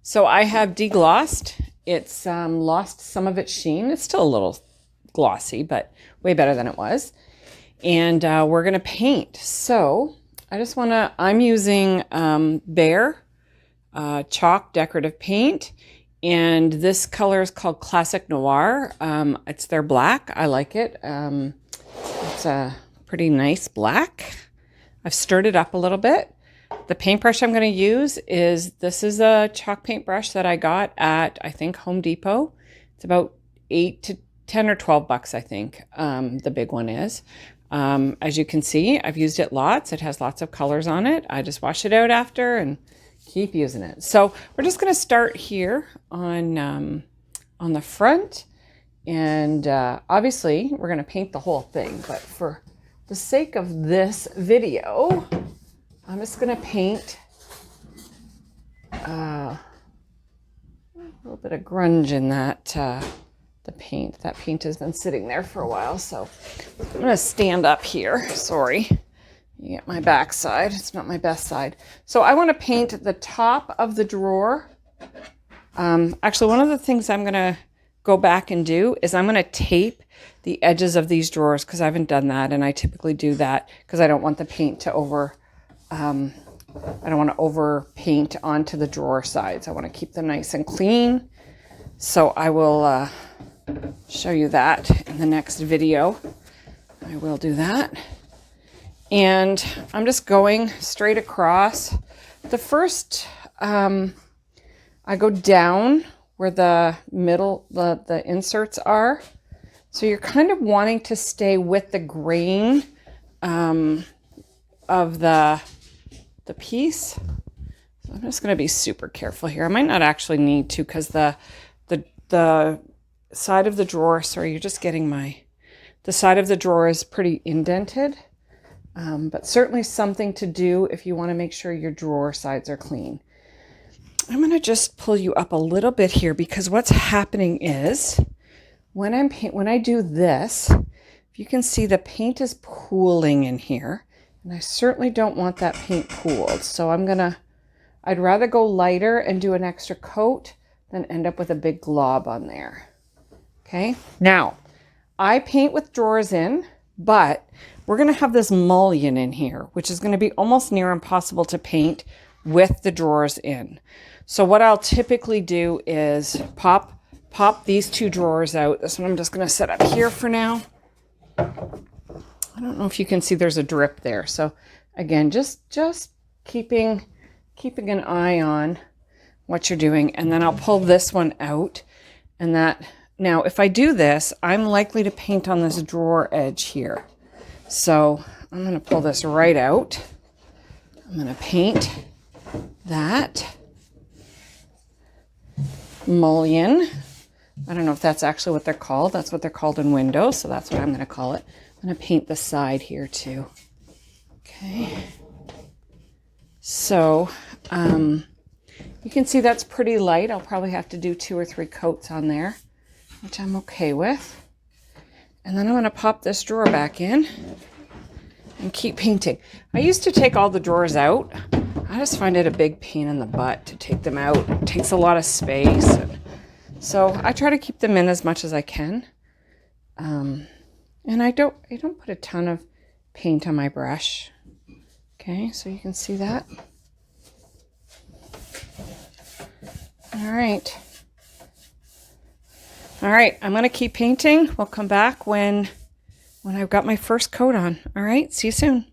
So I have deglossed. It's lost some of its sheen. It's still a little glossy, but way better than it was. And we're gonna paint. So I'm using Behr chalk decorative paint. And this color is called Classic Noir. It's their black. I like it. It's a pretty nice black. I've stirred it up a little bit. The paintbrush I'm going to use this is a chalk paintbrush that I got at, I think, Home Depot. It's about 8 to 10 or 12 bucks, I think. The big one is. As you can see, I've used it lots. It has lots of colors on it. I just wash it out after and keep using it. So we're just going to start here on the front. And obviously, we're going to paint the whole thing. But for the sake of this video, I'm just going to paint a little bit of grunge in that the paint. That paint has been sitting there for a while, so I'm going to stand up here. Sorry, you get my back side. It's not my best side. So I want to paint the top of the drawer. Actually, one of the things I'm going to go back and do is I'm going to tape the edges of these drawers because I haven't done that, and I typically do that because I don't want the paint to I don't want to over paint onto the drawer sides. I want to keep them nice and clean. So I will show you that in the next video. I will do that. And I'm just going straight across. The first, I go down where the middle, the inserts are. So you're kind of wanting to stay with the grain of the piece. So I'm just going to be super careful here. I might not actually need to because the side of the drawer, sorry, you're just getting the side of the drawer is pretty indented, but certainly something to do if you want to make sure your drawer sides are clean. I'm going to just pull you up a little bit here because what's happening is when I do this, if you can see the paint is pooling in here. And I certainly don't want that paint pooled. So I'd rather go lighter and do an extra coat than end up with a big glob on there. Okay. Now, I paint with drawers in, but we're going to have this mullion in here, which is going to be almost near impossible to paint with the drawers in. So what I'll typically do is pop these two drawers out. This one I'm just going to set up here for now. I don't know if you can see there's a drip there. So again, just keeping an eye on what you're doing. And then I'll pull this one out. And now if I do this, I'm likely to paint on this drawer edge here. So I'm going to pull this right out. I'm going to paint that mullion. I don't know if that's actually what they're called. That's what they're called in Windows. So that's what I'm going to call it. I'm going to paint the side here too. Okay. So you can see that's pretty light. I'll probably have to do 2 or 3 coats on there, which I'm okay with. And then I'm going to pop this drawer back in and keep painting. I used to take all the drawers out. I just find it a big pain in the butt to take them out. It takes a lot of space. So I try to keep them in as much as I can. And I don't put a ton of paint on my brush. Okay, so you can see that. All right. All right, I'm going to keep painting. We'll come back when I've got my first coat on. All right, see you soon.